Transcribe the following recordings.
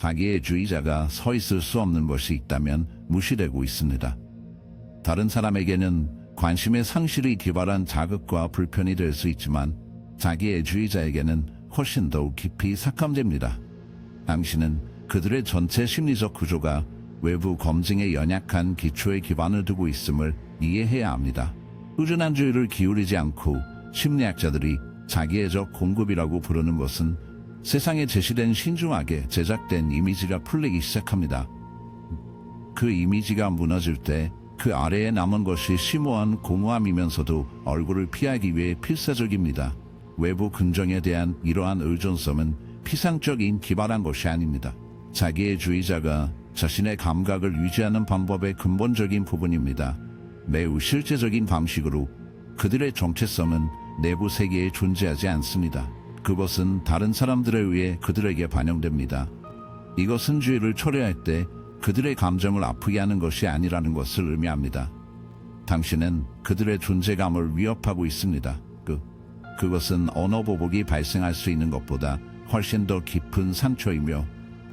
자기애주의자가 서 있을 수 없는 것이 있다면 무시되고 있습니다. 다른 사람에게는 관심의 상실이 기발한 자극과 불편이 될 수 있지만 자기애주의자에게는 훨씬 더욱 깊이 삭감됩니다. 당신은 그들의 전체 심리적 구조가 외부 검증에 연약한 기초에 기반을 두고 있음을 이해해야 합니다. 꾸준한 주의를 기울이지 않고 심리학자들이 자기애적 공급이라고 부르는 것은 세상에 제시된 신중하게 제작된 이미지가 풀리기 시작합니다. 그 이미지가 무너질 때 그 아래에 남은 것이 심오한 공허함이면서도 얼굴을 피하기 위해 필사적입니다. 외부 긍정에 대한 이러한 의존성은 피상적인 기발한 것이 아닙니다. 자기애주의자가 자신의 감각을 유지하는 방법의 근본적인 부분입니다. 매우 실제적인 방식으로 그들의 정체성은 내부 세계에 존재하지 않습니다. 그것은 다른 사람들에 의해 그들에게 반영됩니다. 이것은 주의를 초래할 때 그들의 감정을 아프게 하는 것이 아니라는 것을 의미합니다. 당신은 그들의 존재감을 위협하고 있습니다. 그것은 언어보복이 발생할 수 있는 것보다 훨씬 더 깊은 상처이며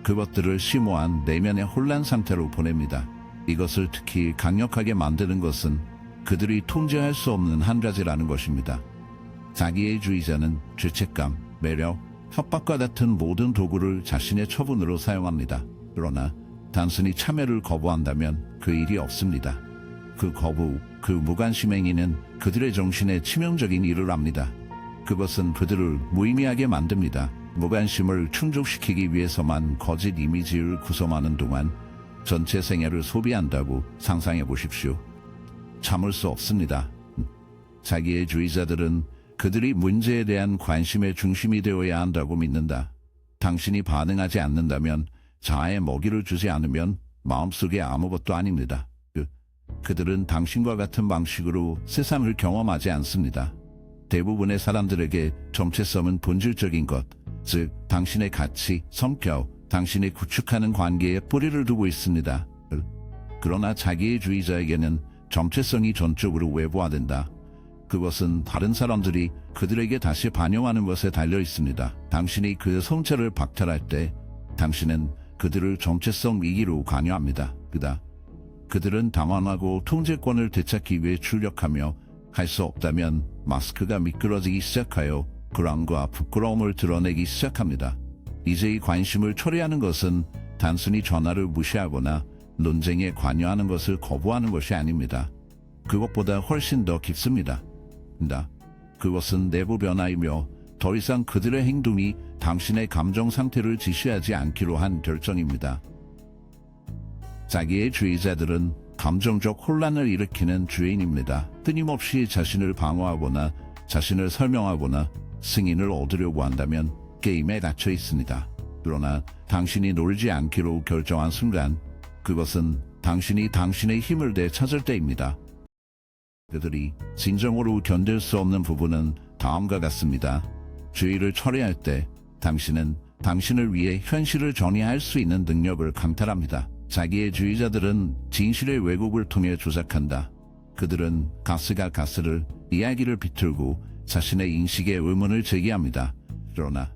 그것들을 심오한 내면의 혼란 상태로 보냅니다. 이것을 특히 강력하게 만드는 것은 그들이 통제할 수 없는 한 가지라는 것입니다. 자기애주의자는 죄책감, 매력, 협박과 같은 모든 도구를 자신의 처분으로 사용합니다. 그러나 단순히 참여를 거부한다면 그 일이 없습니다. 그 거부, 그 무관심 행위는 그들의 정신에 치명적인 일을 합니다. 그것은 그들을 무의미하게 만듭니다. 무관심을 충족시키기 위해서만 거짓 이미지를 구성하는 동안 전체 생애를 소비한다고 상상해 보십시오. 참을 수 없습니다. 자기애주의자들은 그들이 문제에 대한 관심의 중심이 되어야 한다고 믿는다. 당신이 반응하지 않는다면, 자아에 먹이를 주지 않으면 마음속에 아무것도 아닙니다. 그들은 당신과 같은 방식으로 세상을 경험하지 않습니다. 대부분의 사람들에게 정체성은 본질적인 것, 즉 당신의 가치, 성격, 당신이 구축하는 관계에 뿌리를 두고 있습니다. 그러나 자기애주의자에게는 정체성이 전적으로 외부화된다. 그것은 다른 사람들이 그들에게 다시 반영하는 것에 달려 있습니다. 당신이 그 성체를 박탈할 때 당신은 그들을 정체성 위기로 관여합니다. 그들은 당황하고 통제권을 되찾기 위해 출력하며 할 수 없다면 마스크가 미끄러지기 시작하여 불안과 부끄러움을 드러내기 시작합니다. 이제 이 관심을 초래하는 것은 단순히 전화를 무시하거나 논쟁에 관여하는 것을 거부하는 것이 아닙니다. 그것보다 훨씬 더 깊습니다. 그것은 내부 변화이며 더 이상 그들의 행동이 당신의 감정 상태를 지시하지 않기로 한 결정입니다. 자기애주의자들은 감정적 혼란을 일으키는 주인입니다. 끊임없이 자신을 방어하거나 자신을 설명하거나 승인을 얻으려고 한다면 게임에 갇혀 있습니다. 그러나 당신이 놀지 않기로 결정한 순간 그것은 당신이 당신의 힘을 되찾을 때입니다. 그들이 진정으로 견딜 수 없는 부분은 다음과 같습니다. 주의를 초래할 때 당신은 당신을 위해 현실을 정의할 수 있는 능력을 강탈합니다. 자기애주의자들은 진실의 왜곡을 통해 조작한다. 그들은 가스가 가스를, 이야기를 비틀고 자신의 인식에 의문을 제기합니다. 그러나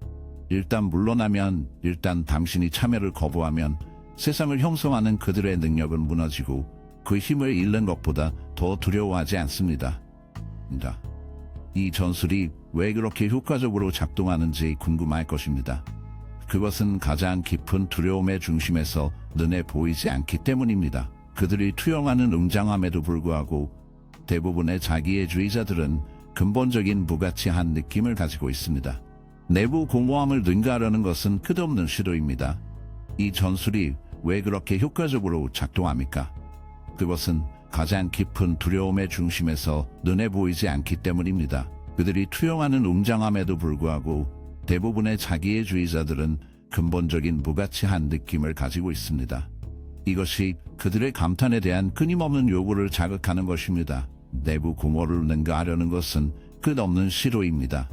일단 물러나면, 일단 당신이 참여를 거부하면 세상을 형성하는 그들의 능력은 무너지고 그 힘을 잃는 것보다 더 두려워하지 않습니다. 이 전술이 왜 그렇게 효과적으로 작동하는지 궁금할 것입니다. 그것은 가장 깊은 두려움의 중심에서 눈에 보이지 않기 때문입니다. 그들이 투영하는 웅장함에도 불구하고 대부분의 자기애주의자들은 근본적인 무가치한 느낌을 가지고 있습니다. 내부 공허함을 능가하려는 것은 끝없는 시도입니다. 이 전술이 왜 그렇게 효과적으로 작동합니까? 그것은 가장 깊은 두려움의 중심에서 눈에 보이지 않기 때문입니다. 그들이 투영하는 웅장함에도 불구하고 대부분의 자기애주의자들은 근본적인 무가치한 느낌을 가지고 있습니다. 이것이 그들의 감탄에 대한 끊임없는 요구를 자극하는 것입니다. 내부 공허를 능가하려는 것은 끝없는 시도입니다.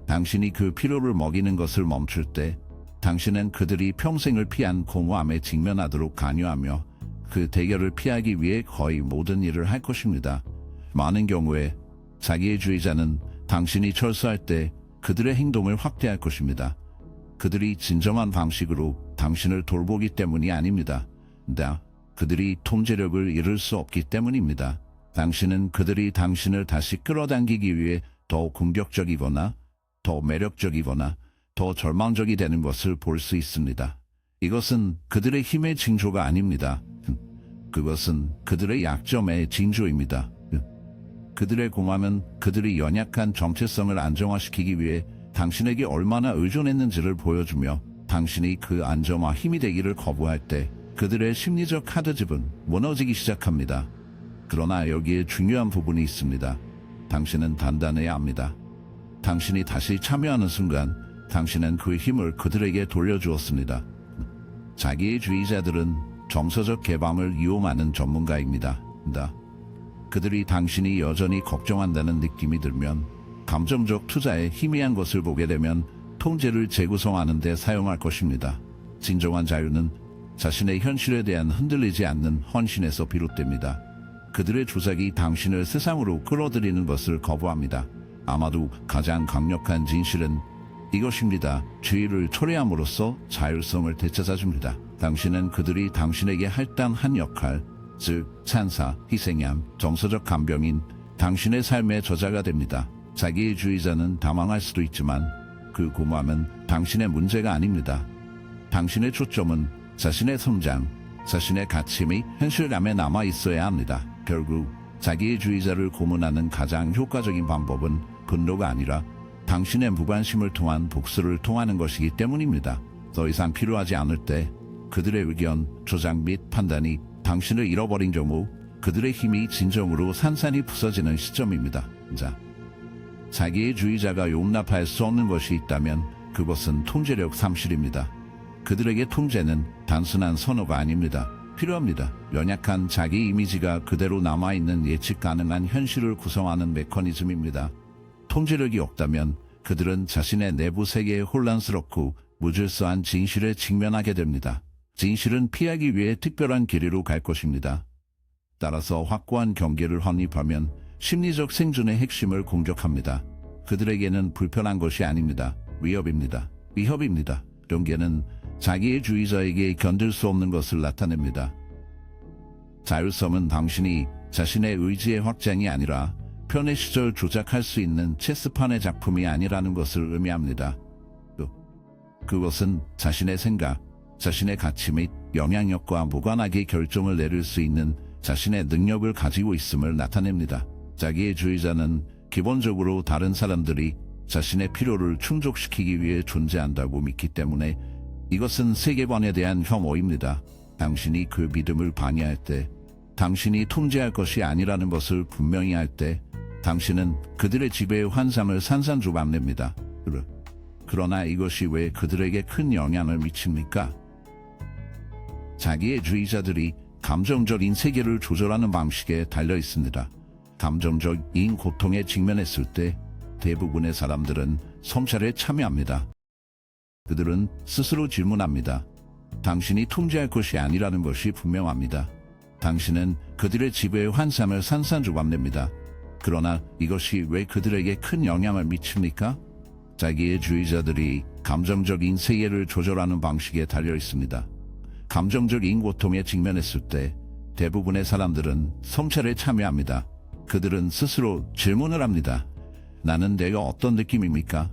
당신이 그 필요를 먹이는 것을 멈출 때 당신은 그들이 평생을 피한 공허함에 직면하도록 관여하며 그 대결을 피하기 위해 거의 모든 일을 할 것입니다. 많은 경우에 자기애주의자는 당신이 철수할 때 그들의 행동을 확대할 것입니다. 그들이 진정한 방식으로 당신을 돌보기 때문이 아닙니다. 그들이 통제력을 잃을 수 없기 때문입니다. 당신은 그들이 당신을 다시 끌어당기기 위해 더 공격적이거나 더 매력적이거나 더 절망적이 되는 것을 볼 수 있습니다. 이것은 그들의 힘의 징조가 아닙니다. 그것은 그들의 약점의 징조입니다. 그들의 공함은 그들이 연약한 정체성을 안정화시키기 위해 당신에게 얼마나 의존했는지를 보여주며 당신이 그 안정화 힘이 되기를 거부할 때 그들의 심리적 카드집은 무너지기 시작합니다. 그러나 여기에 중요한 부분이 있습니다. 당신은 단단해야 합니다. 당신이 다시 참여하는 순간 당신은 그 힘을 그들에게 돌려주었습니다. 자기주의자들은 정서적 개방을 이용하는 전문가입니다. 그들이 당신이 여전히 걱정한다는 느낌이 들면 감정적 투자에 희미한 것을 보게 되면 통제를 재구성하는 데 사용할 것입니다. 진정한 자유는 자신의 현실에 대한 흔들리지 않는 헌신에서 비롯됩니다. 그들의 주작이 당신을 세상으로 끌어들이는 것을 거부합니다. 아마도 가장 강력한 진실은 이것입니다. 죄를 초래함으로써 자율성을 되찾아줍니다. 당신은 그들이 당신에게 할당한 역할, 즉 찬사, 희생양, 정서적 간병인, 당신의 삶의 저자가 됩니다. 자기주의자는 당황할 수도 있지만 그 고마움은 당신의 문제가 아닙니다. 당신의 초점은 자신의 성장, 자신의 가치 및 현실감에 남아 있어야 합니다. 결국 자기주의자를 고문하는 가장 효과적인 방법은 분노가 아니라 당신의 무관심을 통한 복수를 통하는 것이기 때문입니다. 더 이상 필요하지 않을 때 그들의 의견, 조작 및 판단이 당신을 잃어버린 경우 그들의 힘이 진정으로 산산이 부서지는 시점입니다. 자기주의자가 용납할 수 없는 것이 있다면 그것은 통제력 상실입니다. 그들에게 통제는 단순한 선호가 아닙니다. 필요합니다. 연약한 자기 이미지가 그대로 남아있는 예측 가능한 현실을 구성하는 메커니즘입니다. 통제력이 없다면 그들은 자신의 내부 세계에 혼란스럽고 무질서한 진실에 직면하게 됩니다. 진실은 피하기 위해 특별한 길이로 갈 것입니다. 따라서 확고한 경계를 확립하면 심리적 생존의 핵심을 공격합니다. 그들에게는 불편한 것이 아닙니다. 위협입니다. 위협입니다. 경계는 자기의 주의자에게 견딜 수 없는 것을 나타냅니다. 자율성은 당신이 자신의 의지의 확장이 아니라 편의 시절 조작할 수 있는 체스판의 작품이 아니라는 것을 의미합니다. 그것은 자신의 생각, 자신의 가치 및 영향력과 무관하게 결정을 내릴 수 있는 자신의 능력을 가지고 있음을 나타냅니다. 자기의 주의자는 기본적으로 다른 사람들이 자신의 필요를 충족시키기 위해 존재한다고 믿기 때문에 이것은 세계관에 대한 혐오입니다. 당신이 그 믿음을 방해할 때, 당신이 통제할 것이 아니라는 것을 분명히 할 때, 당신은 그들의 지배의 환상을 산산조각냅니다. 그러나 이것이 왜 그들에게 큰 영향을 미칩니까? 자기의 주의자들이 감정적인 세계를 조절하는 방식에 달려 있습니다. 감정적인 고통에 직면했을 때 대부분의 사람들은 성찰에 참여합니다. 그들은 스스로 질문합니다. 당신이 통제할 것이 아니라는 것이 분명합니다. 당신은 그들의 지배의 환상을 산산조각냅니다. 그러나 이것이 왜 그들에게 큰 영향을 미칩니까? 자기의 주의자들이 감정적인 세계를 조절하는 방식에 달려 있습니다. 감정적인 고통에 직면했을 때 대부분의 사람들은 성찰에 참여합니다. 그들은 스스로 질문을 합니다. 나는 내가 어떤 느낌입니까?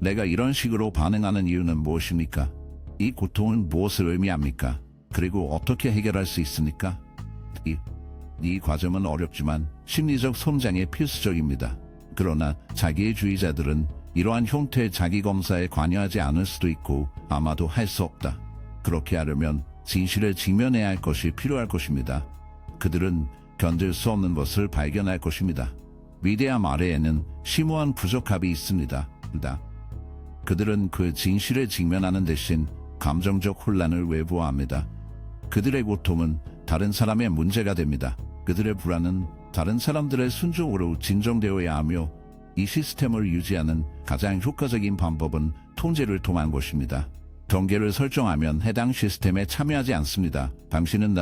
내가 이런 식으로 반응하는 이유는 무엇입니까? 이 고통은 무엇을 의미합니까? 그리고 어떻게 해결할 수 있습니까? 이 과정은 어렵지만 심리적 성장에 필수적입니다. 그러나 자기의 주의자들은 이러한 형태의 자기검사에 관여하지 않을 수도 있고 아마도 할 수 없다. 그렇게 하려면 진실에 직면해야 할 것이 필요할 것입니다. 그들은 견딜 수 없는 것을 발견할 것입니다. 위대함 아래에는 심오한 부적합이 있습니다. 그들은 그 진실에 직면하는 대신 감정적 혼란을 외부화합니다. 그들의 고통은 다른 사람의 문제가 됩니다. 그들의 불안은 다른 사람들의 순종으로 진정되어야 하며 이 시스템을 유지하는 가장 효과적인 방법은 통제를 통한 것입니다. 경계를 설정하면 해당 시스템에 참여하지 않습니다. 당신은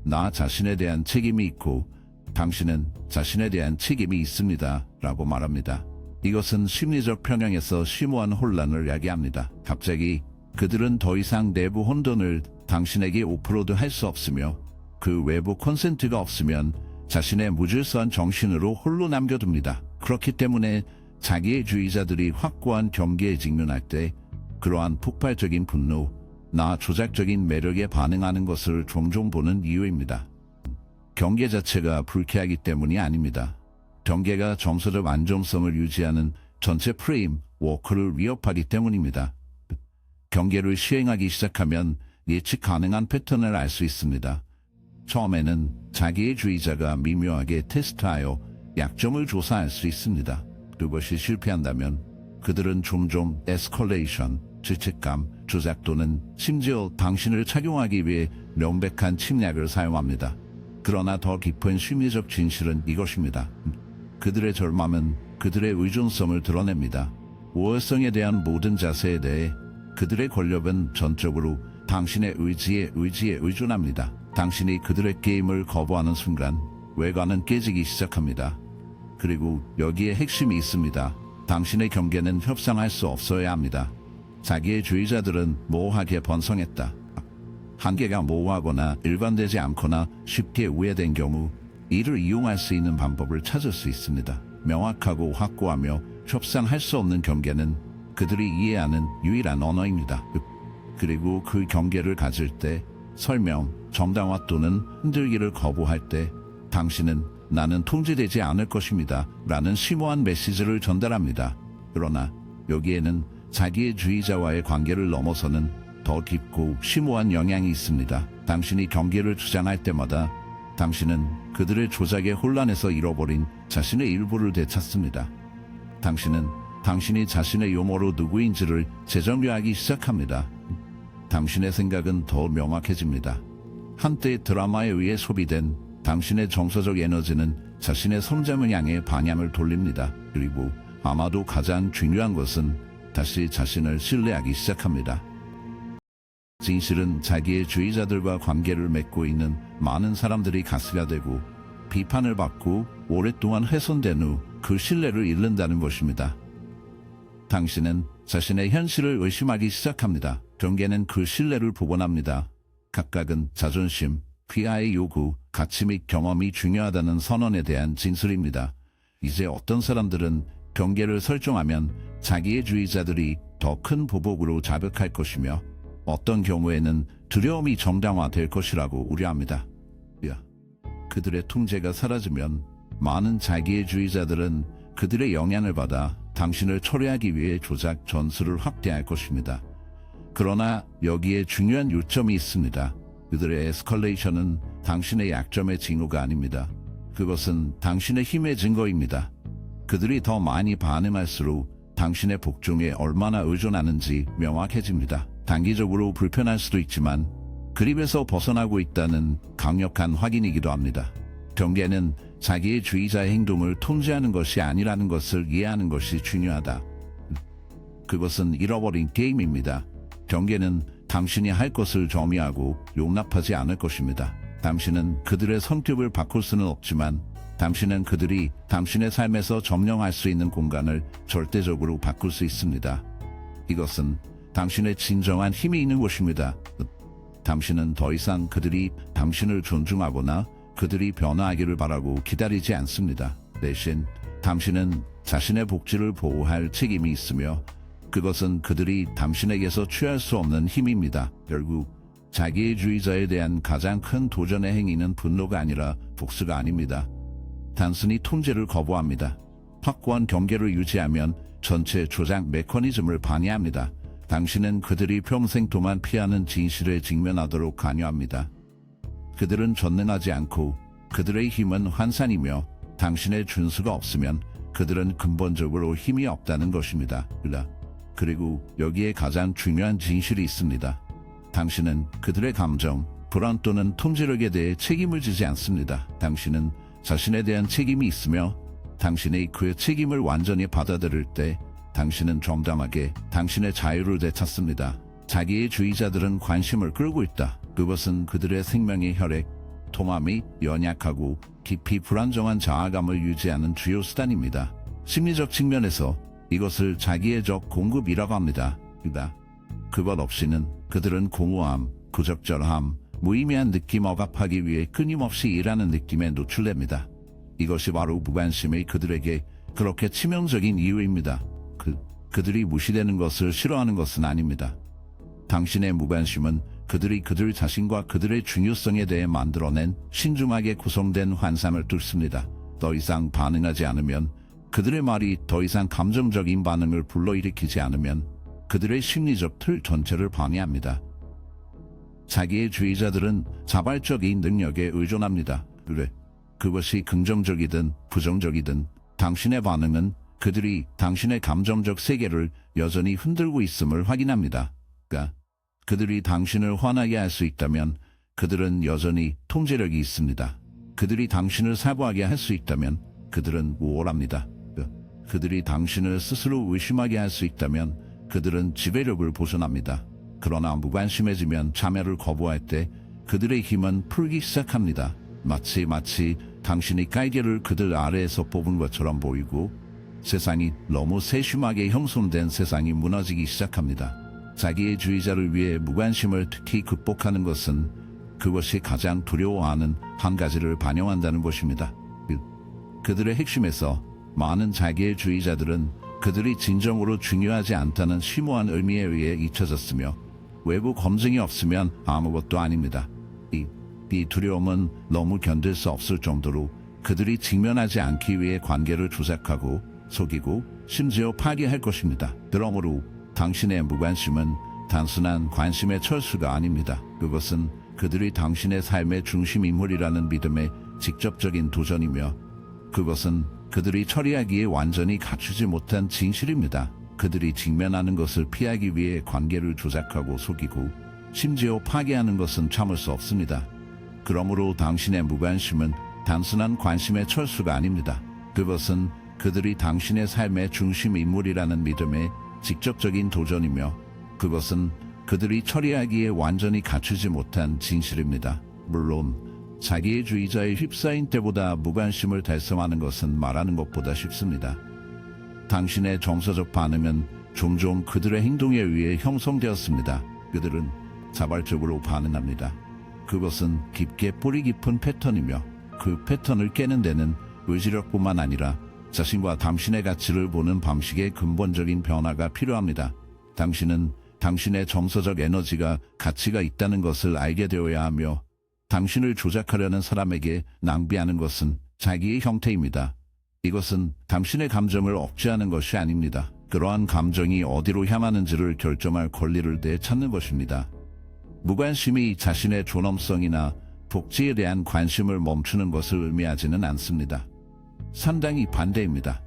나 자신에 대한 책임이 있고 당신은 자신에 대한 책임이 있습니다. 라고 말합니다. 이것은 심리적 평형에서 심오한 혼란을 야기합니다. 갑자기 그들은 더 이상 내부 혼돈을 당신에게 오프로드 할 수 없으며 그 외부 콘센트가 없으면 자신의 무질서한 정신으로 홀로 남겨둡니다. 그렇기 때문에 자기의 주의자들이 확고한 경계에 직면할 때 그러한 폭발적인 분노, 나 조작적인 매력에 반응하는 것을 종종 보는 이유입니다. 경계 자체가 불쾌하기 때문이 아닙니다. 경계가 정서적 안정성을 유지하는 전체 프레임, 워크를 위협하기 때문입니다. 경계를 시행하기 시작하면 예측 가능한 패턴을 알 수 있습니다. 처음에는 자기의 주의자가 미묘하게 테스트하여 약점을 조사할 수 있습니다. 그것이 실패한다면 그들은 종종 에스컬레이션, 죄책감, 조작 또는 심지어 당신을 착용하기 위해 명백한 침략을 사용합니다. 그러나 더 깊은 심리적 진실은 이것입니다. 그들의 절망은 그들의 의존성을 드러냅니다. 우월성에 대한 모든 자세에 대해 그들의 권력은 전적으로 당신의 의지에 의존합니다. 당신이 그들의 게임을 거부하는 순간 외관은 깨지기 시작합니다. 그리고 여기에 핵심이 있습니다. 당신의 경계는 협상할 수 없어야 합니다. 자기의 주의자들은 모호하게 번성했다. 한계가 모호하거나 일관되지 않거나 쉽게 오해된 경우 이를 이용할 수 있는 방법을 찾을 수 있습니다. 명확하고 확고하며 협상할 수 없는 경계는 그들이 이해하는 유일한 언어입니다. 그리고 그 경계를 가질 때 설명, 정당화 또는 흔들기를 거부할 때 당신은 나는 통제되지 않을 것입니다 라는 심오한 메시지를 전달합니다. 그러나 여기에는 자기의 주의자와의 관계를 넘어서는 더 깊고 심오한 영향이 있습니다. 당신이 경계를 주장할 때마다 당신은 그들의 조작의 혼란에서 잃어버린 자신의 일부를 되찾습니다. 당신은 당신이 자신의 용어로 누구인지를 재정리하기 시작합니다. 당신의 생각은 더 명확해집니다. 한때 드라마에 의해 소비된 당신의 정서적 에너지는 자신의 성장을 향해 방향을 돌립니다. 그리고 아마도 가장 중요한 것은 다시 자신을 신뢰하기 시작합니다. 진실은 자기의 주의자들과 관계를 맺고 있는 많은 사람들이 가스가 되고 비판을 받고 오랫동안 훼손된 후 그 신뢰를 잃는다는 것입니다. 당신은 자신의 현실을 의심하기 시작합니다. 경계는 그 신뢰를 복원합니다. 각각은 자존심, 피하의 요구, 가치 및 경험이 중요하다는 선언에 대한 진술입니다. 이제 어떤 사람들은 경계를 설정하면 자기의 주의자들이 더 큰 보복으로 자극할 것이며 어떤 경우에는 두려움이 정당화될 것이라고 우려합니다. 그들의 통제가 사라지면 많은 자기의 주의자들은 그들의 영향을 받아 당신을 철회하기 위해 조작 전술을 확대할 것입니다. 그러나 여기에 중요한 요점이 있습니다. 그들의 에스컬레이션은 당신의 약점의 징후가 아닙니다. 그것은 당신의 힘의 증거입니다. 그들이 더 많이 반응할수록 당신의 복종에 얼마나 의존하는지 명확해집니다. 단기적으로 불편할 수도 있지만 그립에서 벗어나고 있다는 강력한 확인이기도 합니다. 경계는 자기의 주의자의 행동을 통제하는 것이 아니라는 것을 이해하는 것이 중요하다. 그것은 잃어버린 게임입니다. 경계는 당신이 할 것을 정의하고 용납하지 않을 것입니다. 당신은 그들의 성격을 바꿀 수는 없지만 당신은 그들이 당신의 삶에서 점령할 수 있는 공간을 절대적으로 바꿀 수 있습니다. 이것은 당신의 진정한 힘이 있는 것입니다. 당신은 더 이상 그들이 당신을 존중하거나 그들이 변화하기를 바라고 기다리지 않습니다. 대신 당신은 자신의 복지를 보호할 책임이 있으며 그것은 그들이 당신에게서 취할 수 없는 힘입니다. 결국 자기의 주의자에 대한 가장 큰 도전의 행위는 분노가 아니라 복수가 아닙니다. 단순히 통제를 거부합니다. 확고한 경계를 유지하면 전체 조작 메커니즘을 반의합니다. 당신은 그들이 평생 동안 피하는 진실에 직면하도록 관여합니다. 그들은 전능하지 않고 그들의 힘은 환산이며 당신의 준수가 없으면 그들은 근본적으로 힘이 없다는 것입니다. 그리고 여기에 가장 중요한 진실이 있습니다. 당신은 그들의 감정, 불안 또는 통제력에 대해 책임을 지지 않습니다. 당신은 자신에 대한 책임이 있으며 당신이 그 책임을 완전히 받아들일 때 당신은 정당하게 당신의 자유를 되찾습니다. 자기의 주의자들은 관심을 끌고 있다. 그것은 그들의 생명의 혈액, 통함이 연약하고 깊이 불안정한 자아감을 유지하는 주요 수단입니다. 심리적 측면에서 이것을 자기의 적 공급이라고 합니다. 그것 없이는 그들은 공허함, 부적절함, 무의미한 느낌 억압하기 위해 끊임없이 일하는 느낌에 노출됩니다. 이것이 바로 무관심이 그들에게 그렇게 치명적인 이유입니다. 그들이 무시되는 것을 싫어하는 것은 아닙니다. 당신의 무관심은 그들이 그들 자신과 그들의 중요성에 대해 만들어낸 신중하게 구성된 환상을 뚫습니다. 더 이상 반응하지 않으면, 그들의 말이 더 이상 감정적인 반응을 불러일으키지 않으면 그들의 심리적 틀 전체를 방해합니다. 자기의 주의자들은 자발적인 능력에 의존합니다. 그것이 긍정적이든 부정적이든 당신의 반응은 그들이 당신의 감정적 세계를 여전히 흔들고 있음을 확인합니다. 그들이 당신을 화나게 할 수 있다면 그들은 여전히 통제력이 있습니다. 그들이 당신을 사고하게 할 수 있다면 그들은 우월합니다. 그들이 당신을 스스로 의심하게 할 수 있다면 그들은 지배력을 보존합니다. 그러나 무관심해지면 참여를 거부할 때 그들의 힘은 풀기 시작합니다. 마치 당신이 깔개를 그들 아래에서 뽑은 것처럼 보이고 세상이 너무 세심하게 형성된 세상이 무너지기 시작합니다. 자기의 주의자를 위해 무관심을 특히 극복하는 것은 그것이 가장 두려워하는 한 가지를 반영한다는 것입니다. 그들의 핵심에서 많은 자기의 주의자들은 그들이 진정으로 중요하지 않다는 심오한 의미에 의해 잊혀졌으며 외부 검증이 없으면 아무것도 아닙니다. 이 두려움은 너무 견딜 수 없을 정도로 그들이 직면하지 않기 위해 관계를 조작하고 속이고 심지어 파괴할 것입니다. 그러므로 당신의 무관심은 단순한 관심의 철수가 아닙니다. 그것은 그들이 당신의 삶의 중심 인물이라는 믿음의 직접적인 도전이며 그것은 그들이 처리하기에 완전히 갖추지 못한 진실입니다. 그들이 직면하는 것을 피하기 위해 관계를 조작하고 속이고 심지어 파괴하는 것은 참을 수 없습니다. 그러므로 당신의 무관심은 단순한 관심의 철수가 아닙니다. 그것은 그들이 당신의 삶의 중심 인물이라는 믿음의 직접적인 도전이며 그것은 그들이 처리하기에 완전히 갖추지 못한 진실입니다. 물론 자기의 주의자에 휩싸인 때보다 무관심을 달성하는 것은 말하는 것보다 쉽습니다. 당신의 정서적 반응은 종종 그들의 행동에 의해 형성되었습니다. 그들은 자발적으로 반응합니다. 그것은 깊게 뿌리 깊은 패턴이며 그 패턴을 깨는 데는 의지력뿐만 아니라 자신과 당신의 가치를 보는 방식의 근본적인 변화가 필요합니다. 당신은 당신의 정서적 에너지가 가치가 있다는 것을 알게 되어야 하며 당신을 조작하려는 사람에게 낭비하는 것은 자기의 형태입니다. 이것은 당신의 감정을 억제하는 것이 아닙니다. 그러한 감정이 어디로 향하는지를 결정할 권리를 되찾는 것입니다. 무관심이 자신의 존엄성이나 복지에 대한 관심을 멈추는 것을 의미하지는 않습니다. 상당히 반대입니다.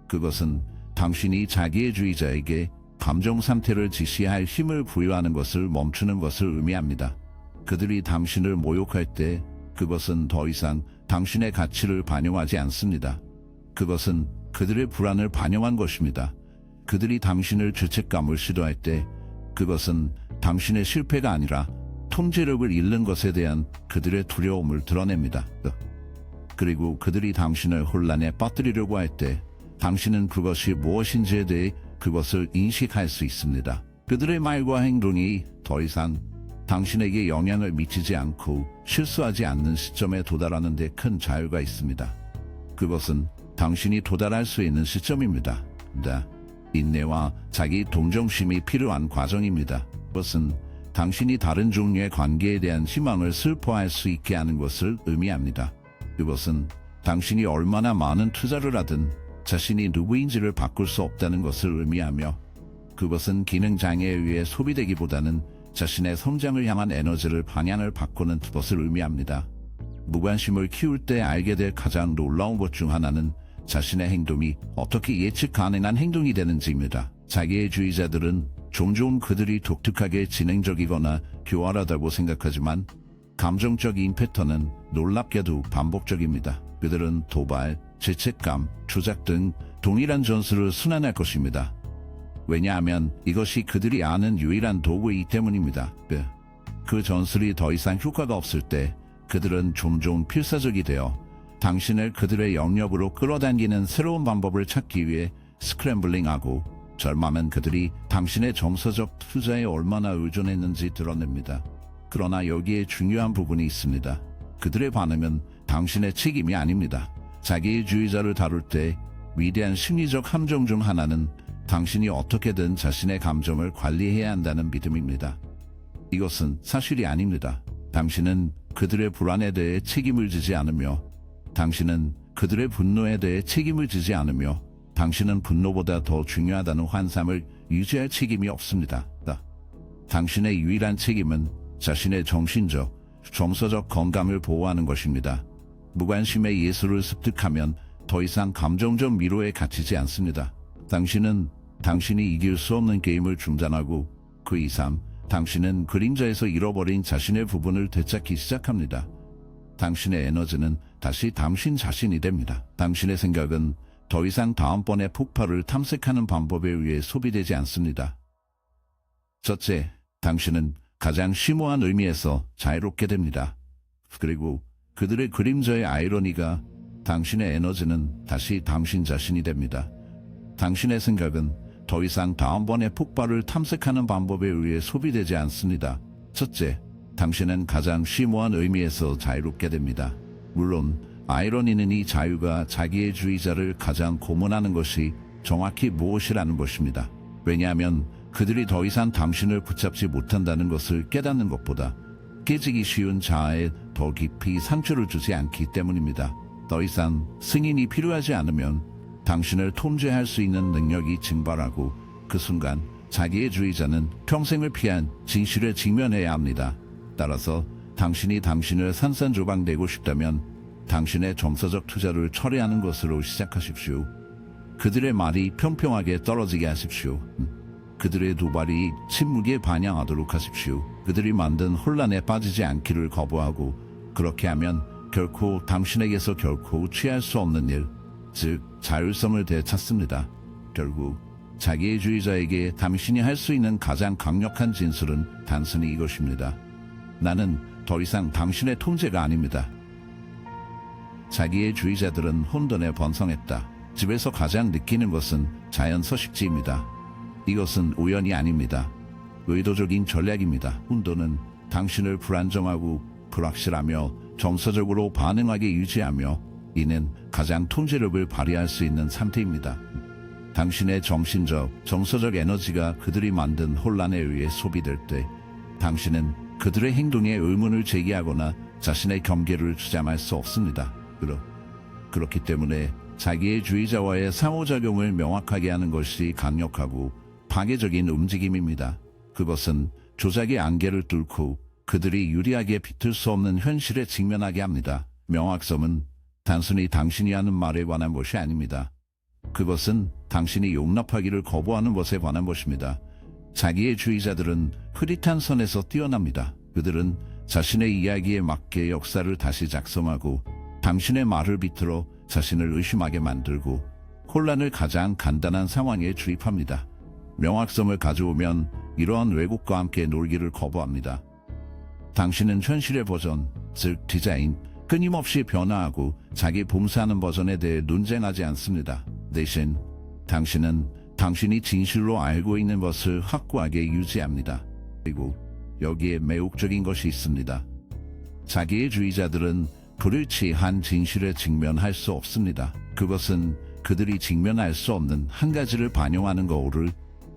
그것은 당신이 자기의 주의자에게 감정 상태를 지시할 힘을 부여하는 것을 멈추는 것을 의미합니다. 그들이 당신을 모욕할 때 그것은 더 이상 당신의 가치를 반영하지 않습니다. 그것은 그들의 불안을 반영한 것입니다. 그들이 당신을 죄책감을 시도할 때 그것은 당신의 실패가 아니라 통제력을 잃는 것에 대한 그들의 두려움을 드러냅니다. 그리고 그들이 당신을 혼란에 빠뜨리려고 할 때 당신은 그것이 무엇인지에 대해 그것을 인식할 수 있습니다. 그들의 말과 행동이 더 이상 당신에게 영향을 미치지 않고 실수하지 않는 시점에 도달하는 데 큰 자유가 있습니다. 그것은 당신이 도달할 수 있는 시점입니다. 인내와 자기 동정심이 필요한 과정입니다. 그것은 당신이 다른 종류의 관계에 대한 희망을 슬퍼할 수 있게 하는 것을 의미합니다. 그것은 당신이 얼마나 많은 투자를 하든 자신이 누구인지를 바꿀 수 없다는 것을 의미하며 그것은 기능장애에 의해 소비되기보다는 자신의 성장을 향한 에너지를 방향을 바꾸는 것을 의미합니다. 무관심을 키울 때 알게 될 가장 놀라운 것 중 하나는 자신의 행동이 어떻게 예측 가능한 행동이 되는지입니다. 자기의 주의자들은 종종 그들이 독특하게 지능적이거나 교활하다고 생각하지만 감정적인 패턴은 놀랍게도 반복적입니다. 그들은 도발, 죄책감, 조작 등 동일한 전술을 순환할 것입니다. 왜냐하면 이것이 그들이 아는 유일한 도구이기 때문입니다. 그 전술이 더 이상 효과가 없을 때 그들은 종종 필사적이 되어 당신을 그들의 영역으로 끌어당기는 새로운 방법을 찾기 위해 스크램블링하고 절망은 그들이 당신의 정서적 투자에 얼마나 의존했는지 드러냅니다. 그러나 여기에 중요한 부분이 있습니다. 그들의 반응은 당신의 책임이 아닙니다. 자기주의자를 다룰 때 위대한 심리적 함정 중 하나는 당신이 어떻게든 자신의 감정을 관리해야 한다는 믿음입니다. 이것은 사실이 아닙니다. 당신은 그들의 불안에 대해 책임을 지지 않으며, 당신은 그들의 분노에 대해 책임을 지지 않으며, 당신은 분노보다 더 중요하다는 환상을 유지할 책임이 없습니다. 당신의 유일한 책임은 자신의 정신적, 정서적 건강을 보호하는 것입니다. 무관심의 예술을 습득하면 더 이상 감정적 미로에 갇히지 않습니다. 당신은 당신이 이길 수 없는 게임을 중단하고 그 이상 당신은 그림자에서 잃어버린 자신의 부분을 되찾기 시작합니다. 당신의 에너지는 다시 당신 자신이 됩니다. 당신의 생각은 더 이상 다음번의 폭발을 탐색하는 방법에 의해 소비되지 않습니다. 첫째, 당신은 가장 심오한 의미에서 자유롭게 됩니다. 그리고 그들의 그림자의 아이러니가 당신의 에너지는 다시 당신 자신이 됩니다. 당신의 생각은 더 이상 다음번의 폭발을 탐색하는 방법에 의해 소비되지 않습니다. 첫째, 당신은 가장 심오한 의미에서 자유롭게 됩니다. 물론 아이러니는 이 자유가 자기의 주의자를 가장 고문하는 것이 정확히 무엇이라는 것입니다. 왜냐하면 그들이 더 이상 당신을 붙잡지 못한다는 것을 깨닫는 것보다 깨지기 쉬운 자아에 더 깊이 상처를 주지 않기 때문입니다. 더 이상 승인이 필요하지 않으면 당신을 통제할 수 있는 능력이 증발하고 그 순간 자기의 주의자는 평생을 피한 진실에 직면해야 합니다. 따라서 당신이 당신을 산산조각내고 싶다면 당신의 정서적 투자를 철회하는 것으로 시작하십시오. 그들의 말이 평평하게 떨어지게 하십시오. 그들의 도발이 침묵에 반영하도록 하십시오. 그들이 만든 혼란에 빠지지 않기를 거부하고, 그렇게 하면 결코 당신에게서 결코 취할 수 없는 일, 즉 자율성을 되찾습니다. 결국 자기의 주의자에게 당신이 할 수 있는 가장 강력한 진술은 단순히 이것입니다. 나는 더 이상 당신의 통제가 아닙니다. 자기의 주의자들은 혼돈에 번성했다. 집에서 가장 느끼는 것은 자연 서식지입니다. 이것은 우연이 아닙니다. 의도적인 전략입니다. 혼돈은 당신을 불안정하고 불확실하며 정서적으로 반응하게 유지하며, 이는 가장 통제력을 발휘할 수 있는 상태입니다. 당신의 정신적, 정서적 에너지가 그들이 만든 혼란에 의해 소비될 때 당신은 그들의 행동에 의문을 제기하거나 자신의 경계를 주장할 수 없습니다. 그렇기 때문에 자기의 주의자와의 상호작용을 명확하게 하는 것이 강력하고 파괴적인 움직임입니다. 그것은 조작의 안개를 뚫고 그들이 유리하게 비틀 수 없는 현실에 직면하게 합니다. 명확성은 단순히 당신이 하는 말에 관한 것이 아닙니다. 그것은 당신이 용납하기를 거부하는 것에 관한 것입니다. 자기의 주의자들은 흐릿한 선에서 뛰어납니다. 그들은 자신의 이야기에 맞게 역사를 다시 작성하고 당신의 말을 비틀어 자신을 의심하게 만들고 혼란을 가장 간단한 상황에 주입합니다. 명확성을 가져오면 이러한 왜곡과 함께 놀기를 거부합니다. 당신은 현실의 버전, 즉 디자인, 끊임없이 변화하고 자기 봉사하는 버전에 대해 논쟁하지 않습니다. 대신 당신은 당신이 진실로 알고 있는 것을 확고하게 유지합니다. 그리고 여기에 매혹적인 것이 있습니다. 자기의 주의자들은 불일치한 진실에 직면할 수 없습니다. 그것은 그들이 직면할 수 없는 한 가지를 반영하는 거를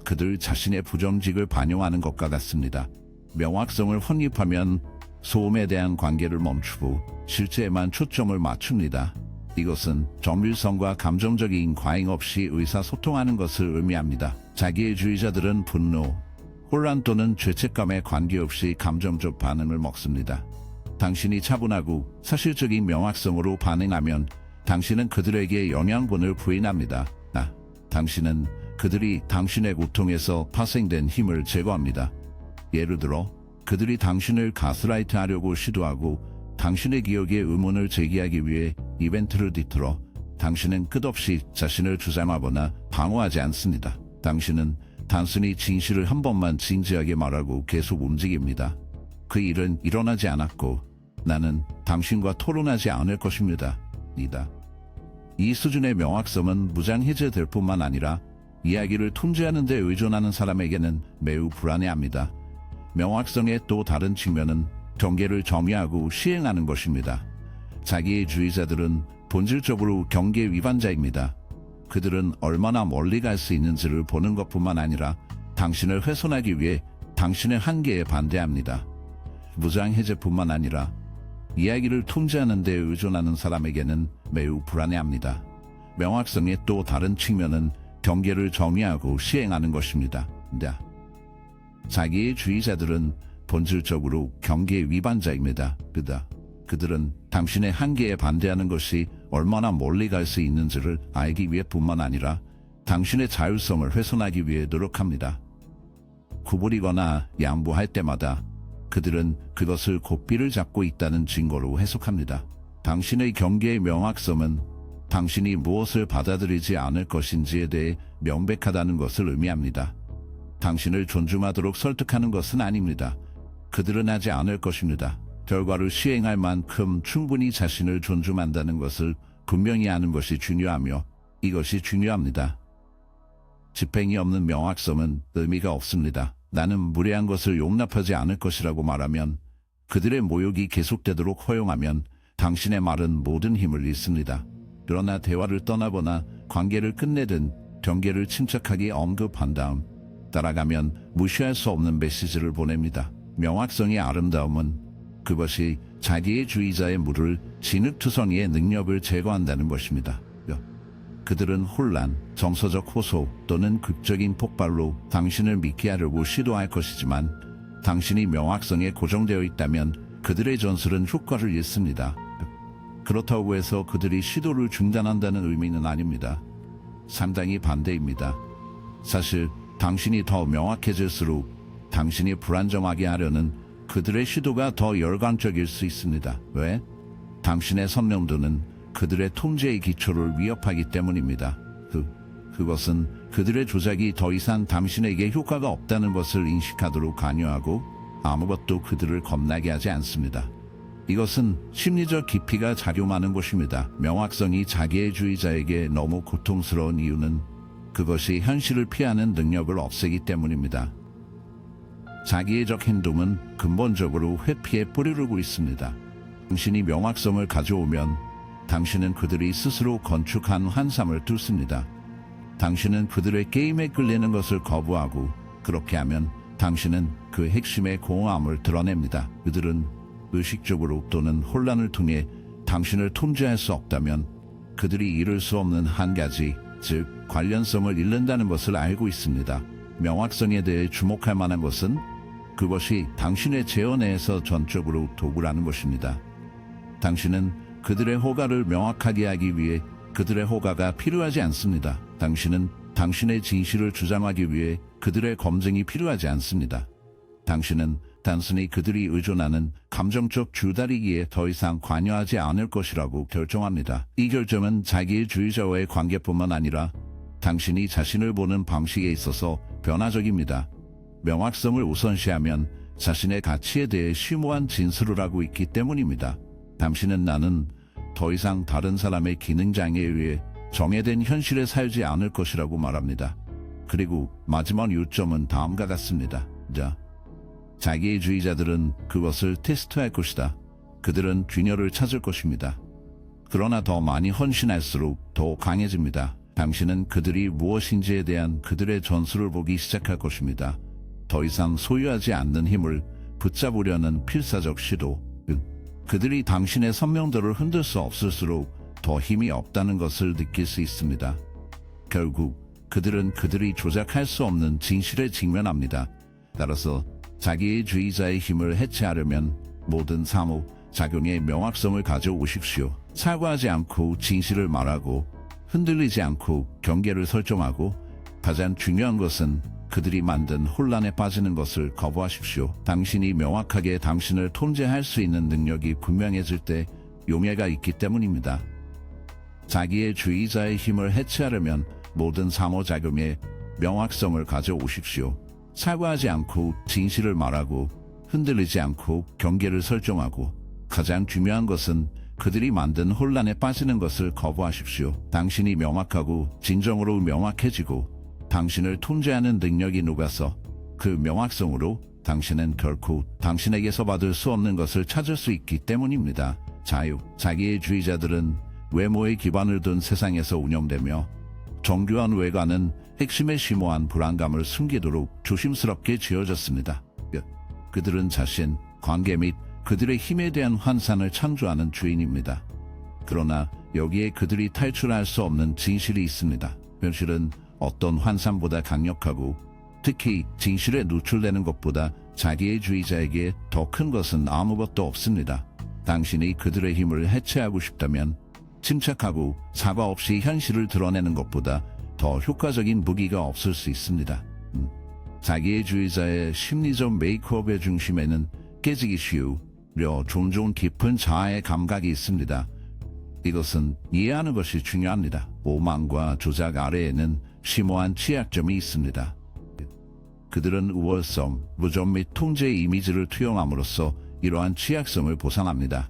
그들 자신의 부정직을 반영하는 것과 같습니다. 명확성을 확립하면 소음에 대한 관계를 멈추고 실제에만 초점을 맞춥니다. 이것은 정밀성과 감정적인 과잉 없이 의사소통하는 것을 의미합니다. 자기의 주의자들은 분노, 혼란 또는 죄책감에 관계없이 감정적 반응을 먹습니다. 당신이 차분하고 사실적인 명확성으로 반응하면 당신은 그들에게 영향분을 부인합니다. 당신은 그들이 당신의 고통에서 파생된 힘을 제거합니다. 예를 들어 그들이 당신을 가스라이트하려고 시도하고 당신의 기억에 의문을 제기하기 위해 이벤트를 뒤틀어 당신은 끝없이 자신을 주장하거나 방어하지 않습니다. 당신은 단순히 진실을 한 번만 진지하게 말하고 계속 움직입니다. 그 일은 일어나지 않았고 나는 당신과 토론하지 않을 것입니다. 이 수준의 명확성은 무장해제될 뿐만 아니라 이야기를 통제하는 데 의존하는 사람에게는 매우 불안해합니다. 명확성의 또 다른 측면은 경계를 정의하고 시행하는 것입니다. 자기의 주의자들은 본질적으로 경계 위반자입니다. 그들은 얼마나 멀리 갈 수 있는지를 보는 것뿐만 아니라 당신을 훼손하기 위해 당신의 한계에 반대합니다. 무장 해제뿐만 아니라 이야기를 통제하는 데 의존하는 사람에게는 매우 불안해합니다. 명확성의 또 다른 측면은 경계를 정의하고 시행하는 것입니다. 자기의 주의자들은 본질적으로 경계 위반자입니다. 그들은 당신의 한계에 반대하는 것이 얼마나 멀리 갈 수 있는지를 알기 위해뿐만 아니라 당신의 자율성을 훼손하기 위해 노력합니다. 구부리거나 양보할 때마다 그들은 그것을 고삐를 잡고 있다는 증거로 해석합니다. 당신의 경계의 명확성은 당신이 무엇을 받아들이지 않을 것인지에 대해 명백하다는 것을 의미합니다. 당신을 존중하도록 설득하는 것은 아닙니다. 그들은 하지 않을 것입니다. 결과를 시행할 만큼 충분히 자신을 존중한다는 것을 분명히 아는 것이 중요하며 이것이 중요합니다. 집행이 없는 명확성은 의미가 없습니다. 나는 무례한 것을 용납하지 않을 것이라고 말하면 그들의 모욕이 계속되도록 허용하면 당신의 말은 모든 힘을 잃습니다. 그러나 대화를 떠나거나 관계를 끝내든 경계를 침착하게 언급한 다음 따라가면 무시할 수 없는 메시지를 보냅니다. 명확성의 아름다움은 그것이 자기의 주의자의 물을 진흙투성이의 능력을 제거한다는 것입니다. 그들은 혼란, 정서적 호소 또는 극적인 폭발로 당신을 믿게 하려고 시도할 것이지만 당신이 명확성에 고정되어 있다면 그들의 전술은 효과를 잃습니다. 그렇다고 해서 그들이 시도를 중단한다는 의미는 아닙니다. 상당히 반대입니다. 사실 당신이 더 명확해질수록 당신이 불안정하게 하려는 그들의 시도가 더 열광적일 수 있습니다. 왜? 당신의 선명도는 그들의 통제의 기초를 위협하기 때문입니다. 그것은 그들의 조작이 더 이상 당신에게 효과가 없다는 것을 인식하도록 강요하고 아무것도 그들을 겁나게 하지 않습니다. 이것은 심리적 깊이가 작용하는 것입니다. 명확성이 자기의 주의자에게 너무 고통스러운 이유는 그것이 현실을 피하는 능력을 없애기 때문입니다. 자기애적 행동은 근본적으로 회피에 뿌리르고 있습니다. 당신이 명확성을 가져오면 당신은 그들이 스스로 건축한 환상을 뚫습니다. 당신은 그들의 게임에 끌리는 것을 거부하고 그렇게 하면 당신은 그 핵심의 공허함을 드러냅니다. 그들은 의식적으로 또는 혼란을 통해 당신을 통제할 수 없다면 그들이 이룰 수 없는 한 가지, 즉 관련성을 잃는다는 것을 알고 있습니다. 명확성에 대해 주목할 만한 것은 그것이 당신의 제어 내에서 전적으로 도구라는 것입니다. 당신은 그들의 호가를 명확하게 하기 위해 그들의 호가가 필요하지 않습니다. 당신은 당신의 진실을 주장하기 위해 그들의 검증이 필요하지 않습니다. 당신은 단순히 그들이 의존하는 감정적 줄다리기에 더 이상 관여하지 않을 것이라고 결정합니다. 이 결정은 자기의 주의자와의 관계뿐만 아니라 당신이 자신을 보는 방식에 있어서 변화적입니다. 명확성을 우선시하면 자신의 가치에 대해 심오한 진술을 하고 있기 때문입니다. 당신은 나는 더 이상 다른 사람의 기능장애에 의해 정해된 현실에 살지 않을 것이라고 말합니다. 그리고 마지막 요점은 다음과 같습니다. 자기의 주의자들은 그것을 테스트할 것이다. 그들은 균열을 찾을 것입니다. 그러나 더 많이 헌신할수록 더 강해집니다. 당신은 그들이 무엇인지에 대한 그들의 전술을 보기 시작할 것입니다. 더 이상 소유하지 않는 힘을 붙잡으려는 필사적 시도. 그들이 당신의 선명도를 흔들 수 없을수록 더 힘이 없다는 것을 느낄 수 있습니다. 결국 그들은 그들이 조작할 수 없는 진실에 직면합니다. 따라서 자기의 주의자의 힘을 해체하려면 모든 상호작용의 명확성을 가져오십시오. 사과하지 않고 진실을 말하고 흔들리지 않고 경계를 설정하고 가장 중요한 것은 그들이 만든 혼란에 빠지는 것을 거부하십시오. 당신이 명확하게 당신을 통제할 수 있는 능력이 분명해질 때 용해가 있기 때문입니다. 자기의 주의자의 힘을 해체하려면 모든 상호작용의 명확성을 가져오십시오. 사과하지 않고 진실을 말하고 흔들리지 않고 경계를 설정하고 가장 중요한 것은 그들이 만든 혼란에 빠지는 것을 거부하십시오. 당신이 명확하고 진정으로 명확해지고 당신을 통제하는 능력이 녹아서 그 명확성으로 당신은 결코 당신에게서 받을 수 없는 것을 찾을 수 있기 때문입니다. 자기애주의자들은 외모에 기반을 둔 세상에서 운영되며 정교한 외관은 핵심의 심오한 불안감을 숨기도록 조심스럽게 지어졌습니다. 그들은 자신, 관계 및 그들의 힘에 대한 환상을 창조하는 주인입니다. 그러나 여기에 그들이 탈출할 수 없는 진실이 있습니다. 현실은 어떤 환상보다 강력하고 특히 진실에 노출되는 것보다 자기애주의자에게 더 큰 것은 아무것도 없습니다. 당신이 그들의 힘을 해체하고 싶다면 침착하고 사과 없이 현실을 드러내는 것보다 더 효과적인 무기가 없을 수 있습니다. 자기애주의자의 심리적 메이크업의 중심에는 깨지기 쉬우려 종종 깊은 자아의 감각이 있습니다. 이것은 이해하는 것이 중요합니다. 오만과 조작 아래에는 심오한 취약점이 있습니다. 그들은 우월성, 무좀 및 통제의 이미지를 투영함으로써 이러한 취약성을 보상합니다.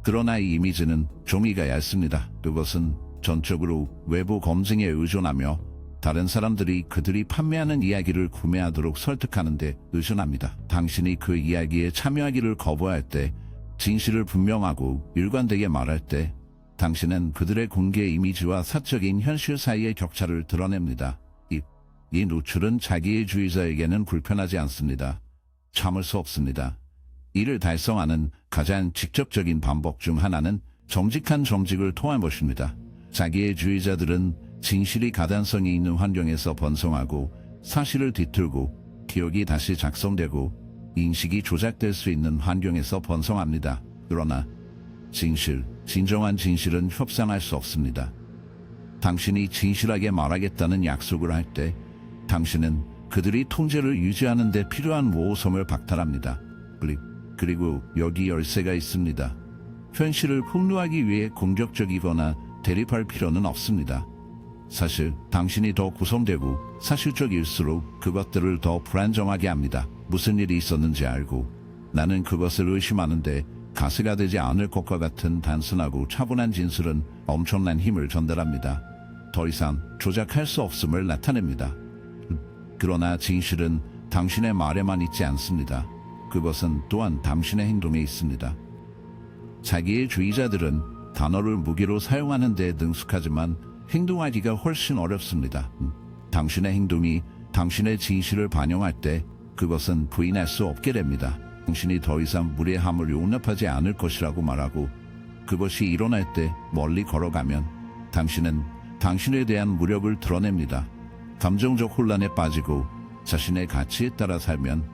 그러나 이 이미지는 종이가 얇습니다. 그것은 전적으로 외부 검증에 의존하며 다른 사람들이 그들이 판매하는 이야기를 구매하도록 설득하는 데 의존합니다. 당신이 그 이야기에 참여하기를 거부할 때, 진실을 분명하고 일관되게 말할 때, 당신은 그들의 공개 이미지와 사적인 현실 사이의 격차를 드러냅니다. 이 노출은 자기애주의자에게는 불편하지 않습니다. 참을 수 없습니다. 이를 달성하는 가장 직접적인 방법 중 하나는 정직한 정직을 통한 것입니다. 자기애주의자들은 진실이 가단성이 있는 환경에서 번성하고 사실을 뒤틀고 기억이 다시 작성되고 인식이 조작될 수 있는 환경에서 번성합니다. 그러나 진정한 진실은 협상할 수 없습니다. 당신이 진실하게 말하겠다는 약속을 할 때 당신은 그들이 통제를 유지하는 데 필요한 모호성을 박탈합니다. 그리고 여기 열쇠가 있습니다. 현실을 폭로하기 위해 공격적이거나 대립할 필요는 없습니다. 사실 당신이 더 구성되고 사실적일수록 그것들을 더 불안정하게 합니다. 무슨 일이 있었는지 알고 나는 그것을 의심하는데 가스가 되지 않을 것과 같은 단순하고 차분한 진술은 엄청난 힘을 전달합니다. 더 이상 조작할 수 없음을 나타냅니다. 그러나 진실은 당신의 말에만 있지 않습니다. 그것은 또한 당신의 행동에 있습니다. 자기애주의자들은 단어를 무기로 사용하는 데 능숙하지만 행동하기가 훨씬 어렵습니다. 당신의 행동이 당신의 진실을 반영할 때 그것은 부인할 수 없게 됩니다. 당신이 더 이상 무례함을 용납하지 않을 것이라고 말하고 그것이 일어날 때 멀리 걸어가면 당신은 당신에 대한 무력을 드러냅니다. 감정적 혼란에 빠지고 자신의 가치에 따라 살면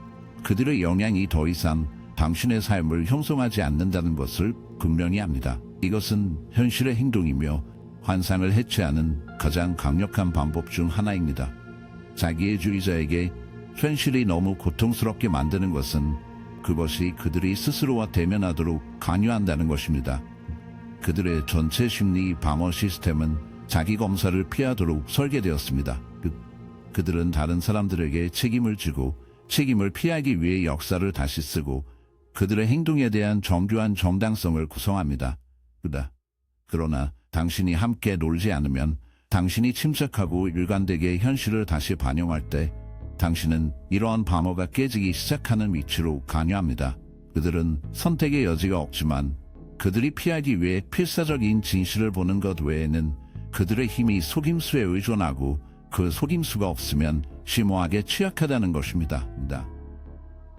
그들의 영향이 더 이상 당신의 삶을 형성하지 않는다는 것을 분명히 합니다. 이것은 현실의 행동이며 환상을 해체하는 가장 강력한 방법 중 하나입니다. 자기애주의자에게 현실이 너무 고통스럽게 만드는 것은 그것이 그들이 스스로와 대면하도록 강요한다는 것입니다. 그들의 전체 심리 방어 시스템은 자기 검사를 피하도록 설계되었습니다. 그들은 다른 사람들에게 책임을 지고 책임을 피하기 위해 역사를 다시 쓰고 그들의 행동에 대한 정교한 정당성을 구성합니다. 그러나 당신이 함께 놀지 않으면 당신이 침착하고 일관되게 현실을 다시 반영할 때 당신은 이러한 방어가 깨지기 시작하는 위치로 관여합니다. 그들은 선택의 여지가 없지만 그들이 피하기 위해 필사적인 진실을 보는 것 외에는 그들의 힘이 속임수에 의존하고 그 속임수가 없으면 심오하게 취약하다는 것입니다.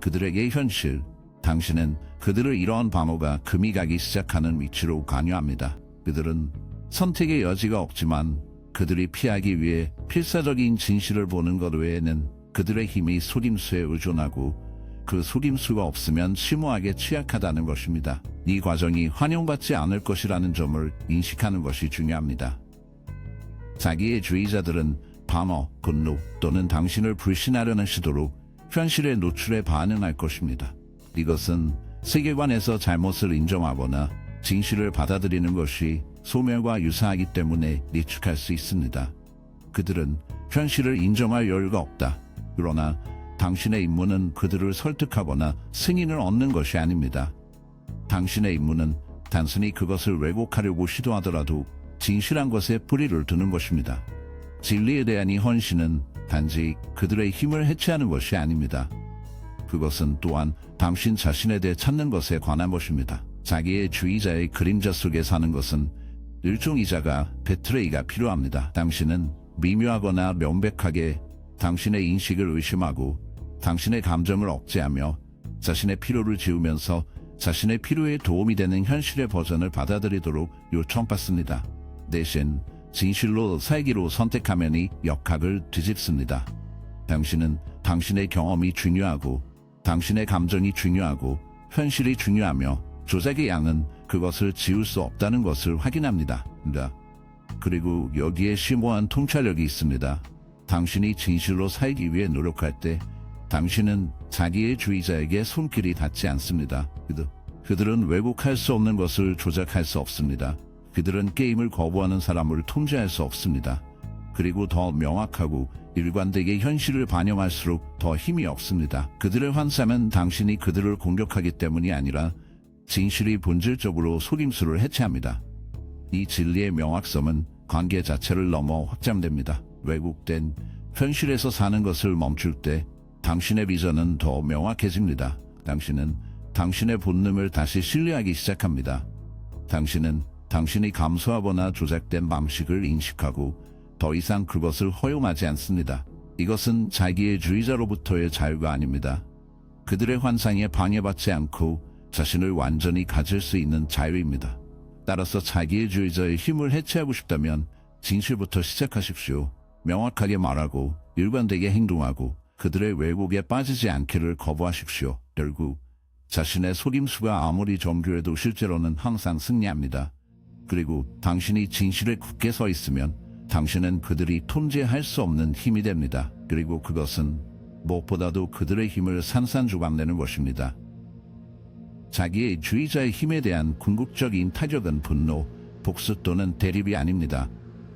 그들에게 현실, 당신은 그들을 이러한 방어가 금이 가기 시작하는 위치로 관여합니다. 그들은 선택의 여지가 없지만 그들이 피하기 위해 필사적인 진실을 보는 것 외에는 그들의 힘이 속임수에 의존하고 그 속임수가 없으면 심오하게 취약하다는 것입니다. 이 과정이 환영받지 않을 것이라는 점을 인식하는 것이 중요합니다. 자기애주의자들은 방어, 분노 또는 당신을 불신하려는 시도로 현실의 노출에 반응할 것입니다. 이것은 세계관에서 잘못을 인정하거나 진실을 받아들이는 것이 소멸과 유사하기 때문에 리축할 수 있습니다. 그들은 현실을 인정할 여유가 없다. 그러나 당신의 임무는 그들을 설득하거나 승인을 얻는 것이 아닙니다. 당신의 임무는 단순히 그것을 왜곡하려고 시도하더라도 진실한 것에 뿌리를 두는 것입니다. 진리에 대한 이 헌신은 단지 그들의 힘을 해체하는 것이 아닙니다. 그것은 또한 당신 자신에 대해 찾는 것에 관한 것입니다. 자기의 주의자의 그림자 속에 사는 것은 일종이자가 배트레이가 필요합니다. 당신은 미묘하거나 명백하게 당신의 인식을 의심하고 당신의 감정을 억제하며 자신의 필요를 지우면서 자신의 필요에 도움이 되는 현실의 버전을 받아들이도록 요청받습니다. 대신 진실로 살기로 선택하면 이 역학을 뒤집습니다. 당신은 당신의 경험이 중요하고 당신의 감정이 중요하고 현실이 중요하며 조작의 양은 그것을 지울 수 없다는 것을 확인합니다. 그리고 여기에 심오한 통찰력이 있습니다. 당신이 진실로 살기 위해 노력할 때 당신은 자기의 주의자에게 손길이 닿지 않습니다. 그들은 왜곡할 수 없는 것을 조작할 수 없습니다. 그들은 게임을 거부하는 사람을 통제할 수 없습니다. 그리고 더 명확하고 일관되게 현실을 반영할수록 더 힘이 없습니다. 그들의 환상은 당신이 그들을 공격하기 때문이 아니라 진실이 본질적으로 속임수를 해체합니다. 이 진리의 명확성은 관계 자체를 넘어 확장됩니다. 왜곡된 현실에서 사는 것을 멈출 때 당신의 비전은 더 명확해집니다. 당신은 당신의 본능을 다시 신뢰하기 시작합니다. 당신은 당신이 감수하거나 조작된 방식을 인식하고 더 이상 그것을 허용하지 않습니다. 이것은 자기의 주의자로부터의 자유가 아닙니다. 그들의 환상에 방해받지 않고 자신을 완전히 가질 수 있는 자유입니다. 따라서 자기의 주의자의 힘을 해체하고 싶다면 진실부터 시작하십시오. 명확하게 말하고 일관되게 행동하고 그들의 왜곡에 빠지지 않기를 거부하십시오. 결국 자신의 속임수가 아무리 정교해도 실제로는 항상 승리합니다. 그리고 당신이 진실에 굳게 서 있으면 당신은 그들이 통제할 수 없는 힘이 됩니다. 그리고 그것은 무엇보다도 그들의 힘을 산산조각내는 것입니다. 자기의 주의자의 힘에 대한 궁극적인 타격은 분노, 복수 또는 대립이 아닙니다.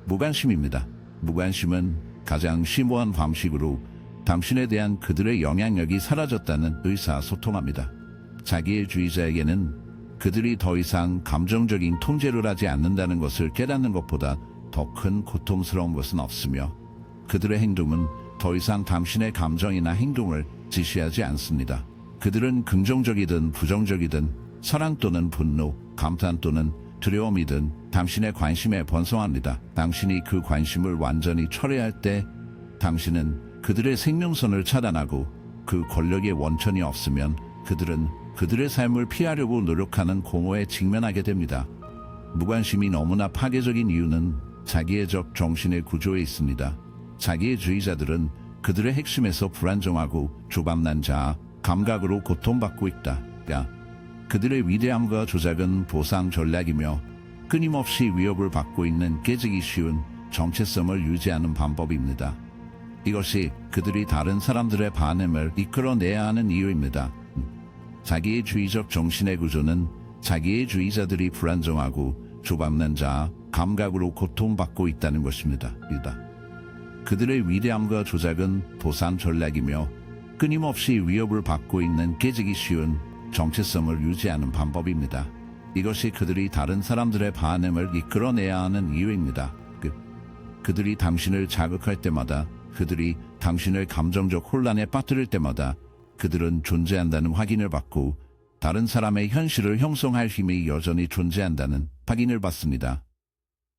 무관심입니다. 무관심은 가장 심오한 방식으로 당신에 대한 그들의 영향력이 사라졌다는 의사소통합니다. 자기의 주의자에게는 그들이 더 이상 감정적인 통제를 하지 않는다는 것을 깨닫는 것보다 더 큰 고통스러운 것은 없으며 그들의 행동은 더 이상 당신의 감정이나 행동을 지시하지 않습니다. 그들은 긍정적이든 부정적이든 사랑 또는 분노, 감탄 또는 두려움이든 당신의 관심에 번성합니다. 당신이 그 관심을 완전히 철회할 때 당신은 그들의 생명선을 차단하고 그 권력의 원천이 없으면 그들은 그들의 삶을 피하려고 노력하는 공허에 직면하게 됩니다. 무관심이 너무나 파괴적인 이유는 자기애적 정신의 구조에 있습니다. 자기의 주의자들은 그들의 핵심에서 불안정하고 조감난 자아, 감각으로 고통받고 있다. 그들의 위대함과 조작은 보상 전략이며 끊임없이 위협을 받고 있는 깨지기 쉬운 정체성을 유지하는 방법입니다. 이것이 그들이 다른 사람들의 반응을 이끌어내야 하는 이유입니다. 자기의 주의적 정신의 구조는 자기의 주의자들이 불안정하고 조감난 자아, 감각으로 고통받고 있다는 것입니다. 그들의 위대함과 조작은 보상 전략이며 끊임없이 위협을 받고 있는 깨지기 쉬운 정체성을 유지하는 방법입니다. 이것이 그들이 다른 사람들의 반응을 이끌어내야 하는 이유입니다. 그들이 당신을 자극할 때마다, 그들이 당신을 감정적 혼란에 빠뜨릴 때마다 그들은 존재한다는 확인을 받고 다른 사람의 현실을 형성할 힘이 여전히 존재한다는 확인을 받습니다.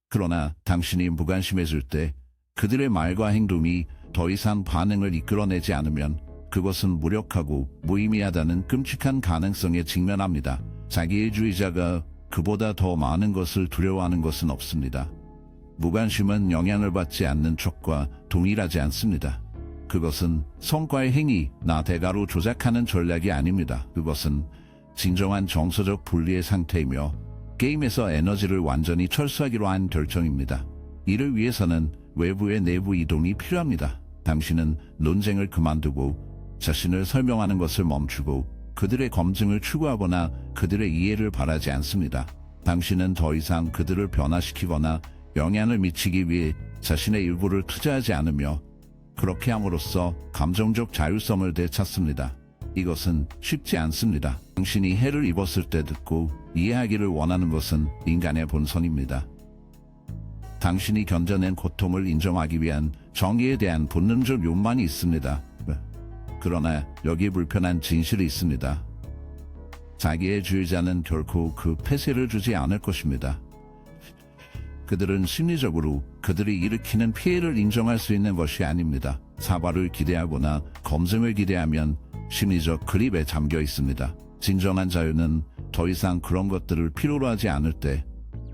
그러나 당신이 무관심해질 때 그들의 말과 행동이 더 이상 반응을 이끌어내지 않으면 그것은 무력하고 무의미하다는 끔찍한 가능성에 직면합니다. 자기의 주의자가 그보다 더 많은 것을 두려워하는 것은 없습니다. 무관심은 영향을 받지 않는 척과 동일하지 않습니다. 그것은 성과의 행위나 대가로 조작하는 전략이 아닙니다. 그것은 진정한 정서적 분리의 상태이며 게임에서 에너지를 완전히 철수하기로 한 결정입니다. 이를 위해서는 외부의 내부 이동이 필요합니다. 당신은 논쟁을 그만두고 자신을 설명하는 것을 멈추고 그들의 검증을 추구하거나 그들의 이해를 바라지 않습니다. 당신은 더 이상 그들을 변화시키거나 영향을 미치기 위해 자신의 일부를 투자하지 않으며 그렇게 함으로써 감정적 자율성을 되찾습니다. 이것은 쉽지 않습니다. 당신이 해를 입었을 때 듣고 이해하기를 원하는 것은 인간의 본성입니다. 당신이 견뎌낸 고통을 인정하기 위한 정의에 대한 본능적 욕망이 있습니다. 그러나 여기 불편한 진실이 있습니다. 자기의 주의자는 결코 그 폐쇄를 주지 않을 것입니다. 그들은 심리적으로 그들이 일으키는 피해를 인정할 수 있는 것이 아닙니다. 사과를 기대하거나 검증을 기대하면 심리적 그립에 잠겨 있습니다. 진정한 자유는 더 이상 그런 것들을 필요로 하지 않을 때,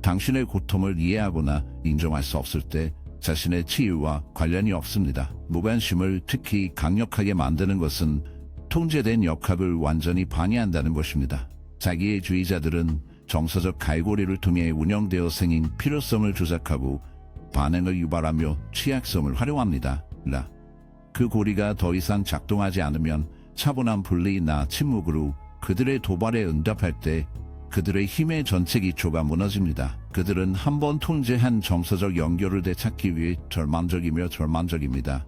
당신의 고통을 이해하거나 인정할 수 없을 때 자신의 치유와 관련이 없습니다. 무관심을 특히 강력하게 만드는 것은 통제된 역학을 완전히 방해한다는 것입니다. 자기의 주의자들은 정서적 갈고리를 통해 운영되어 생긴 필요성을 조작하고 반응을 유발하며 취약성을 활용합니다. 그 고리가 더 이상 작동하지 않으면 차분한 분리나 침묵으로 그들의 도발에 응답할 때 그들의 힘의 전체 기초가 무너집니다. 그들은 한 번 통제한 정서적 연결을 되찾기 위해 절망적입니다.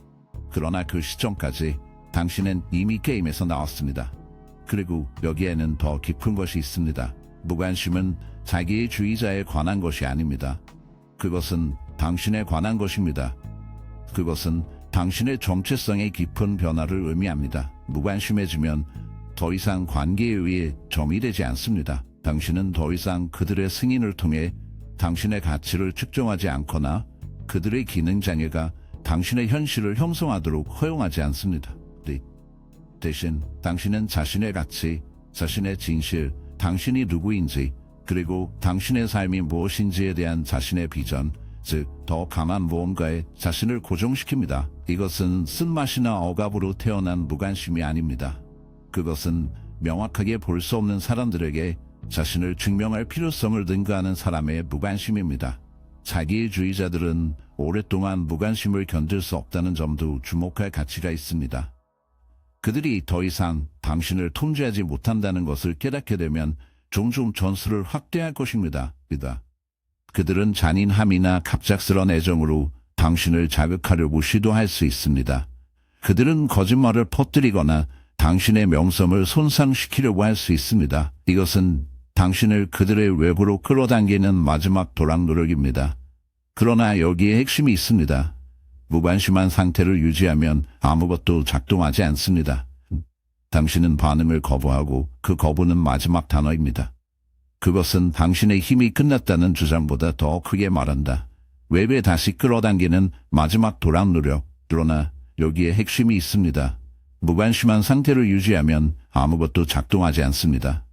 그러나 그 시점까지 당신은 이미 게임에서 나왔습니다. 그리고 여기에는 더 깊은 것이 있습니다. 무관심은 자기의 주의자에 관한 것이 아닙니다. 그것은 당신에 관한 것입니다. 그것은 당신의 정체성의 깊은 변화를 의미합니다. 무관심해지면 더 이상 관계에 의해 점이되지 않습니다. 당신은 더 이상 그들의 승인을 통해 당신의 가치를 측정하지 않거나 그들의 기능 장애가 당신의 현실을 형성하도록 허용하지 않습니다. 대신 당신은 자신의 가치, 자신의 진실, 당신이 누구인지, 그리고 당신의 삶이 무엇인지에 대한 자신의 비전, 즉 더 강한 무언가에 자신을 고정시킵니다. 이것은 쓴맛이나 억압으로 태어난 무관심이 아닙니다. 그것은 명확하게 볼 수 없는 사람들에게 자신을 증명할 필요성을 능가하는 사람의 무관심입니다. 자기의 주의자들은 오랫동안 무관심을 견딜 수 없다는 점도 주목할 가치가 있습니다. 그들이 더 이상 당신을 통제하지 못한다는 것을 깨닫게 되면 종종 전술을 확대할 것입니다. 그들은 잔인함이나 갑작스런 애정으로 당신을 자극하려고 시도할 수 있습니다. 그들은 거짓말을 퍼뜨리거나 당신의 명성을 손상시키려고 할 수 있습니다. 이것은 당신을 그들의 외부로 끌어당기는 마지막 도락 노력입니다. 그러나 여기에 핵심이 있습니다. 무관심한 상태를 유지하면 아무것도 작동하지 않습니다. 당신은 반응을 거부하고 그 거부는 마지막 단어입니다. 그것은 당신의 힘이 끝났다는 주장보다 더 크게 말한다. 외부에 다시 끌어당기는 마지막 도락 노력. 그러나 여기에 핵심이 있습니다. 무관심한 상태를 유지하면 아무것도 작동하지 않습니다.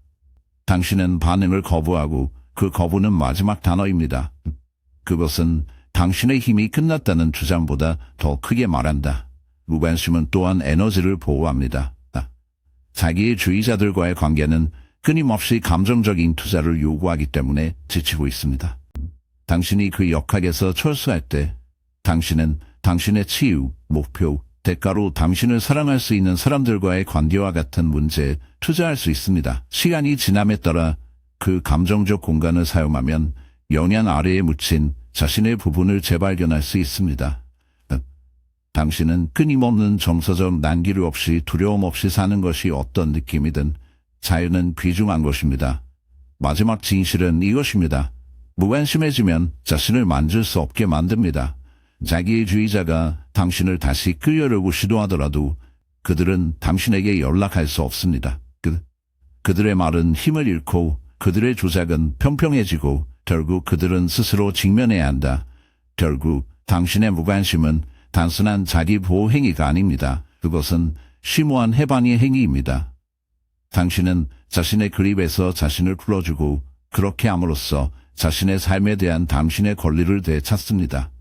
당신은 반응을 거부하고 그 거부는 마지막 단어입니다. 그것은 당신의 힘이 끝났다는 주장보다 더 크게 말한다. 무관심은 또한 에너지를 보호합니다. 자기의 주의자들과의 관계는 끊임없이 감정적인 투자를 요구하기 때문에 지치고 있습니다. 당신이 그 역학에서 철수할 때 당신은 당신의 치유, 목표, 대가로 당신을 사랑할 수 있는 사람들과의 관계와 같은 문제에 투자할 수 있습니다. 시간이 지남에 따라 그 감정적 공간을 사용하면 영양 아래에 묻힌 자신의 부분을 재발견할 수 있습니다. 당신은 끊임없는 정서적 난기류 없이 두려움 없이 사는 것이 어떤 느낌이든 자유는 귀중한 것입니다. 마지막 진실은 이것입니다. 무관심해지면 자신을 만질 수 없게 만듭니다. 자기의 주의자가 당신을 다시 끌려려고 시도하더라도 그들은 당신에게 연락할 수 없습니다. 그들의 말은 힘을 잃고 그들의 조작은 평평해지고 결국 그들은 스스로 직면해야 한다. 결국 당신의 무관심은 단순한 자기 보호 행위가 아닙니다. 그것은 심오한 해방의 행위입니다. 당신은 자신의 그립에서 자신을 풀어주고 그렇게 함으로써 자신의 삶에 대한 당신의 권리를 되찾습니다.